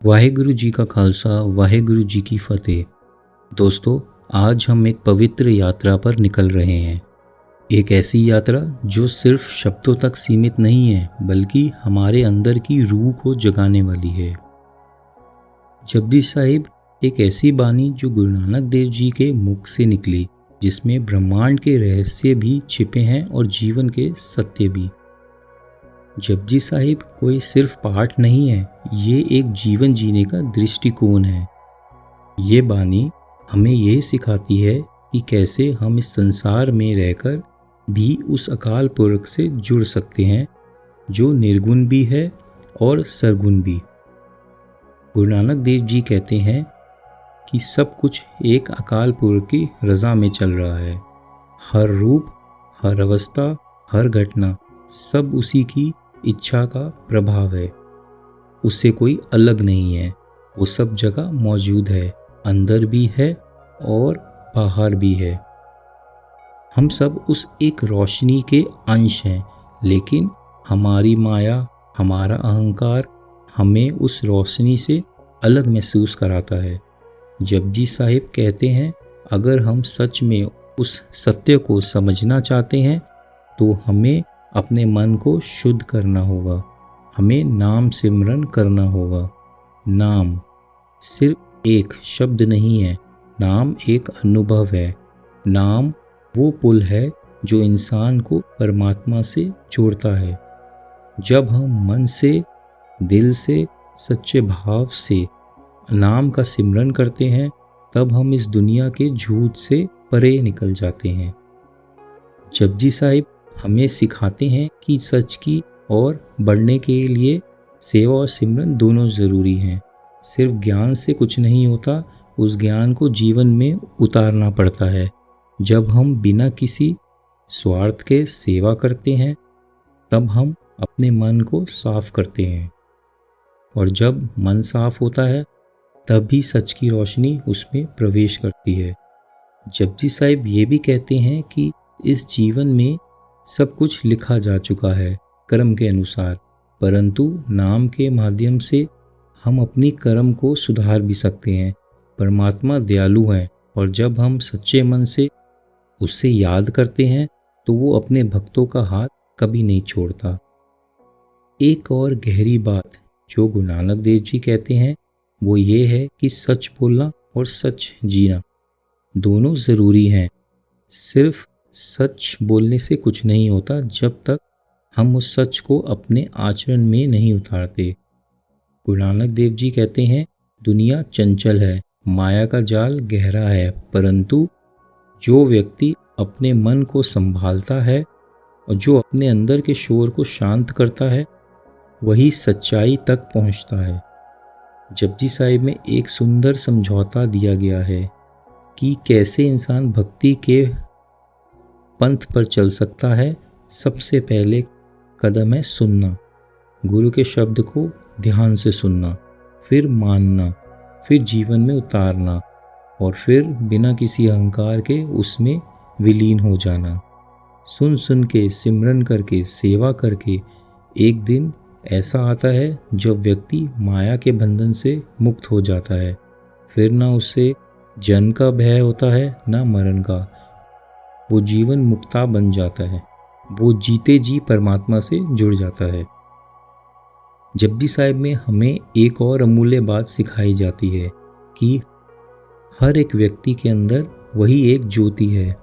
वाहेगुरु जी का खालसा, वाहेगुरु जी की फतेह। दोस्तों, आज हम एक पवित्र यात्रा पर निकल रहे हैं। एक ऐसी यात्रा जो सिर्फ शब्दों तक सीमित नहीं है, बल्कि हमारे अंदर की रूह को जगाने वाली है। जपजी साहिब एक ऐसी बानी जो गुरु नानक देव जी के मुख से निकली, जिसमें ब्रह्मांड के रहस्य भी छिपे हैं और जीवन के सत्य भी। जपजी साहिब कोई सिर्फ पाठ नहीं है, ये एक जीवन जीने का दृष्टिकोण है। ये बानी हमें ये सिखाती है कि कैसे हम इस संसार में रहकर भी उस अकाल पुरख से जुड़ सकते हैं, जो निर्गुण भी है और सरगुण भी। गुरु नानक देव जी कहते हैं कि सब कुछ एक अकाल पुरख की रज़ा में चल रहा है। हर रूप, हर अवस्था, हर घटना सब उसी की इच्छा का प्रभाव है। उससे कोई अलग नहीं है। वो सब जगह मौजूद है, अंदर भी है और बाहर भी है। हम सब उस एक रोशनी के अंश हैं, लेकिन हमारी माया, हमारा अहंकार हमें उस रोशनी से अलग महसूस कराता है। जपजी साहिब कहते हैं, अगर हम सच में उस सत्य को समझना चाहते हैं तो हमें अपने मन को शुद्ध करना होगा। हमें नाम सिमरन करना होगा। नाम सिर्फ एक शब्द नहीं है, नाम एक अनुभव है। नाम वो पुल है जो इंसान को परमात्मा से जोड़ता है। जब हम मन से, दिल से, सच्चे भाव से नाम का सिमरन करते हैं, तब हम इस दुनिया के झूठ से परे निकल जाते हैं। जपजी साहिब हमें सिखाते हैं कि सच की और बढ़ने के लिए सेवा और सिमरन दोनों ज़रूरी हैं। सिर्फ ज्ञान से कुछ नहीं होता, उस ज्ञान को जीवन में उतारना पड़ता है। जब हम बिना किसी स्वार्थ के सेवा करते हैं, तब हम अपने मन को साफ करते हैं, और जब मन साफ होता है तब भी सच की रोशनी उसमें प्रवेश करती है। जपजी साहिब ये भी कहते हैं कि इस जीवन में सब कुछ लिखा जा चुका है कर्म के अनुसार, परंतु नाम के माध्यम से हम अपनी कर्म को सुधार भी सकते हैं। परमात्मा दयालु है, और जब हम सच्चे मन से उससे याद करते हैं तो वो अपने भक्तों का हाथ कभी नहीं छोड़ता। एक और गहरी बात जो गुरु नानक देव जी कहते हैं वो ये है कि सच बोलना और सच जीना दोनों ज़रूरी हैं। सिर्फ सच बोलने से कुछ नहीं होता जब तक हम उस सच को अपने आचरण में नहीं उतारते। गुरु नानक देव जी कहते हैं, दुनिया चंचल है, माया का जाल गहरा है, परंतु जो व्यक्ति अपने मन को संभालता है और जो अपने अंदर के शोर को शांत करता है, वही सच्चाई तक पहुंचता है। जपजी साहिब में एक सुंदर समझौता दिया गया है कि कैसे इंसान भक्ति के पंथ पर चल सकता है। सबसे पहले कदम है सुनना, गुरु के शब्द को ध्यान से सुनना, फिर मानना, फिर जीवन में उतारना, और फिर बिना किसी अहंकार के उसमें विलीन हो जाना। सुन सुन के, सिमरन करके, सेवा करके एक दिन ऐसा आता है जब व्यक्ति माया के बंधन से मुक्त हो जाता है। फिर ना उसे जन्म का भय होता है, ना मरण का। वो जीवन मुक्ता बन जाता है। वो जीते जी परमात्मा से जुड़ जाता है। जपजी साहिब में हमें एक और अमूल्य बात सिखाई जाती है कि हर एक व्यक्ति के अंदर वही एक ज्योति है,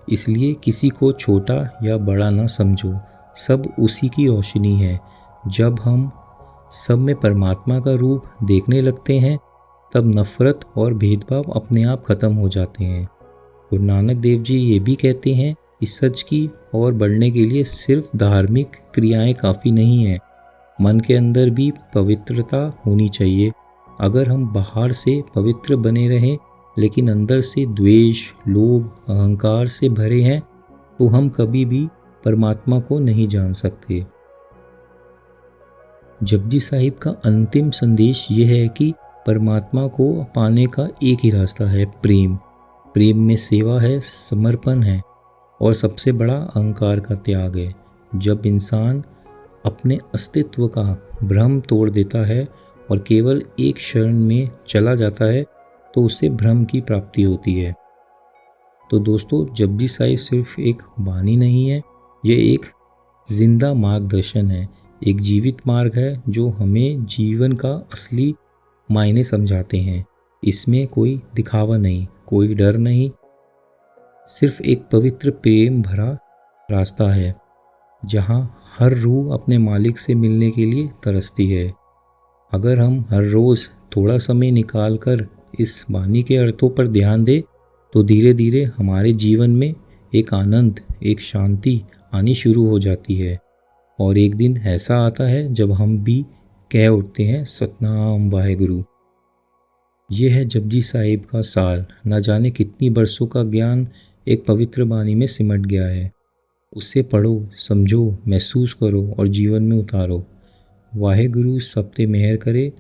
इसलिए किसी को छोटा या बड़ा ना समझो, सब उसी की रोशनी है। जब हम सब में परमात्मा का रूप देखने लगते हैं, तब नफरत और भेदभाव अपने आप खत्म हो जाते हैं। गुरु नानक देव जी ये भी कहते हैं कि सच की और बढ़ने के लिए सिर्फ धार्मिक क्रियाएं काफ़ी नहीं हैं, मन के अंदर भी पवित्रता होनी चाहिए। अगर हम बाहर से पवित्र बने रहें लेकिन अंदर से द्वेष, लोभ, अहंकार से भरे हैं, तो हम कभी भी परमात्मा को नहीं जान सकते। जपजी साहिब का अंतिम संदेश ये है कि परमात्मा को पाने का एक ही रास्ता है, प्रेम। प्रेम में सेवा है, समर्पण है, और सबसे बड़ा अहंकार का त्याग है। जब इंसान अपने अस्तित्व का भ्रम तोड़ देता है और केवल एक शरण में चला जाता है तो उसे भ्रम की प्राप्ति होती है। तो दोस्तों, जपजी साहिब सिर्फ एक बानी नहीं है, ये एक जिंदा मार्गदर्शन है, एक जीवित मार्ग है जो हमें जीवन का असली मायने समझाते हैं। इसमें कोई दिखावा नहीं, कोई डर नहीं, सिर्फ एक पवित्र प्रेम भरा रास्ता है जहाँ हर रूह अपने मालिक से मिलने के लिए तरसती है। अगर हम हर रोज़ थोड़ा समय निकाल कर इस वाणी के अर्थों पर ध्यान दें तो धीरे धीरे हमारे जीवन में एक आनंद, एक शांति आनी शुरू हो जाती है। और एक दिन ऐसा आता है जब हम भी कह उठते हैं, सतनाम वाहेगुरु। ये है जपजी साहिब का सार। न जाने कितनी बरसों का ज्ञान एक पवित्र वाणी में सिमट गया है। उसे पढ़ो, समझो, महसूस करो और जीवन में उतारो। वाहेगुरु सब ते मेहर करे।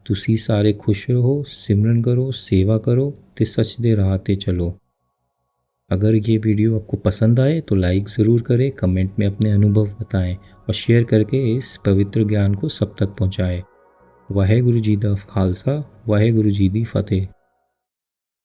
तुसी सारे खुश रहो, सिमरन करो, सेवा करो ते सच दे राह ते चलो। अगर ये वीडियो आपको पसंद आए तो लाइक ज़रूर करें, कमेंट में अपने अनुभव बताएं और शेयर करके इस पवित्र ज्ञान को सब तक पहुंचाएं। वाहेगुरु जी दा खालसा, वाहेगुरु जी दी फतेह।